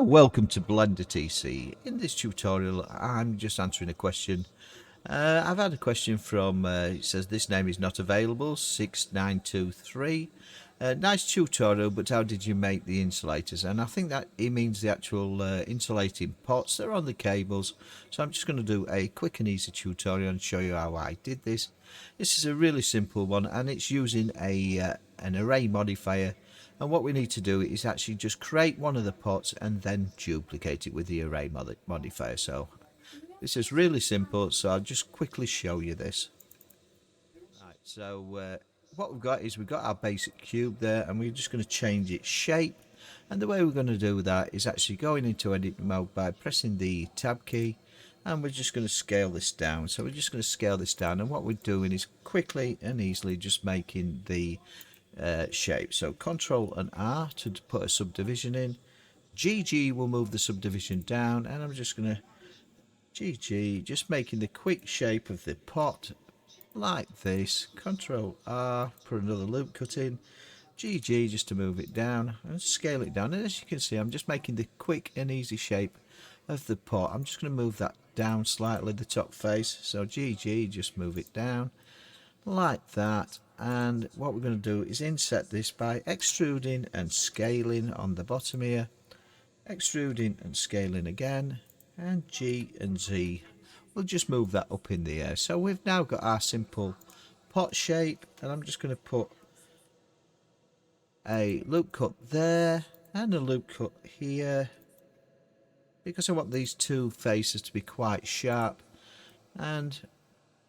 Welcome to Blender TC. In this tutorial I'm just answering a question. I've had a question from, it says this name is not available, 6923. Nice tutorial, but how did you make the insulators? And I think that it means the actual insulating pots. They're on the cables. So I'm just going to do a quick and easy tutorial and show you how I did this. This is a really simple one, and it's using an array modifier. And what we need to do is actually just create one of the pots and then duplicate it with the array modifier. So this is really simple, so I'll just quickly show you this. Right, so what we've got is we've got our basic cube there, and we're just going to change its shape. And the way we're going to do that is actually going into edit mode by pressing the tab key, and we're just going to scale this down. So we're just going to scale this down, and what we're doing is quickly and easily just making the shape. So Control and R to put a subdivision in. GG will move the subdivision down, and I'm just going to GG, just making the quick shape of the pot like this. Control R, put another loop cut in. GG, just to move it down and scale it down. And as you can see, I'm just making the quick and easy shape of the pot. I'm just going to move that down slightly, the top face. So GG, just move it down like that. And what we're going to do is inset this by extruding and scaling on the bottom here. Extruding and scaling again. And G and Z, we'll just move that up in the air. So we've now got our simple pot shape, and I'm just going to put a loop cut there and a loop cut here, because I want these two faces to be quite sharp, and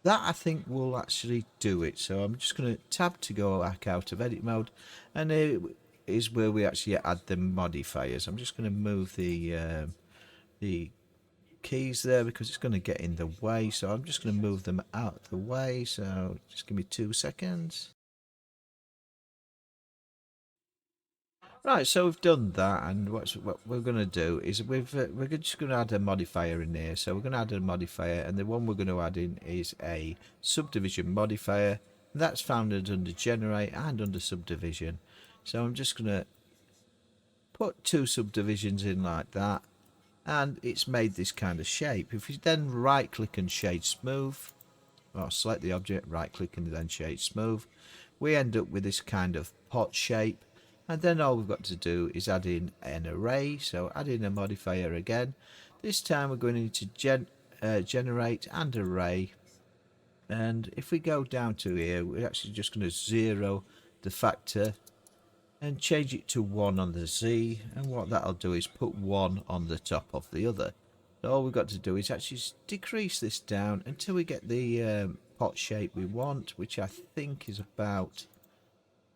that I think will actually do it. So I'm just going to tab to go back out of edit mode, and it is where we actually add the modifiers. I'm just going to move the keys there because it's going to get in the way, so I'm just going to move them out of the way. So just give me 2 seconds. Right, so we've done that, and what we're going to do is we're just going to add a modifier in there. So we're going to add a modifier, and the one we're going to add in is a subdivision modifier. That's found under generate and under subdivision. So I'm just going to put 2 subdivisions in like that, and it's made this kind of shape. If you then right click and shade smooth, or select the object, right click and then shade smooth, we end up with this kind of pot shape. And then all we've got to do is add in an array. So add in a modifier again. This time we're going to generate and array. And if we go down to here, we're actually just going to 0 the factor and change it to 1 on the Z. And what that'll do is put 1 on the top of the other. So all we've got to do is actually decrease this down until we get the pot shape we want, which I think is about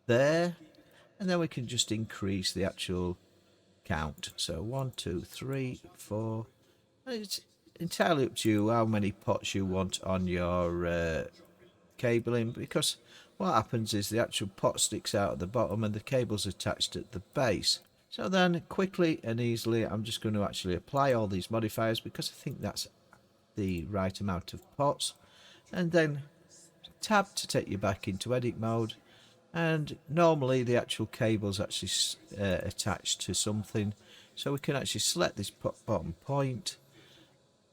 there. And then we can just increase the actual count. So 1, 2, 3, 4. And it's entirely up to you how many pots you want on your cabling, because what happens is the actual pot sticks out at the bottom and the cable's attached at the base. So then quickly and easily I'm just going to actually apply all these modifiers, because I think that's the right amount of pots, and then tab to take you back into edit mode. And normally the actual cable's actually attached to something, so we can actually select this bottom point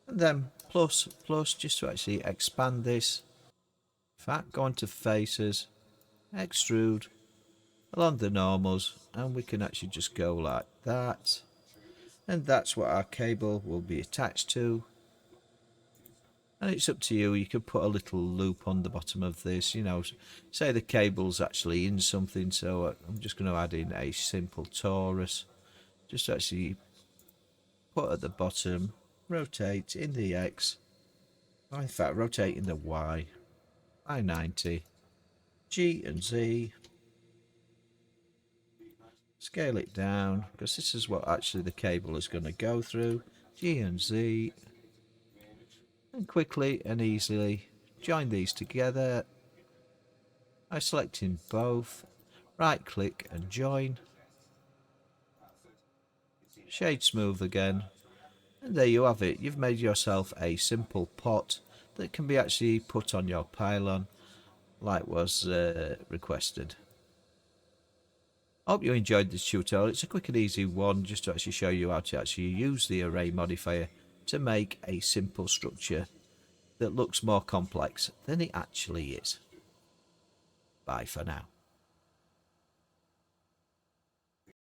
and then plus just to actually expand this. In fact, go into faces, extrude along the normals, and we can actually just go like that, and that's what our cable will be attached to. And it's up to you. You could put a little loop on the bottom of this, you know, say the cable's actually in something. So I'm just going to add in a simple torus, just to actually put at the bottom, rotate in the X, in fact rotate in the Y, by 90, G and Z, scale it down, because this is what actually the cable is going to go through, G and Z, and quickly and easily join these together by selecting both, right click and join, shade smooth again, and there you have it. You've made yourself a simple pot that can be actually put on your pylon like was requested. Hope you enjoyed this tutorial. It's a quick and easy one just to actually show you how to actually use the array modifier to make a simple structure that looks more complex than it actually is. Bye for now.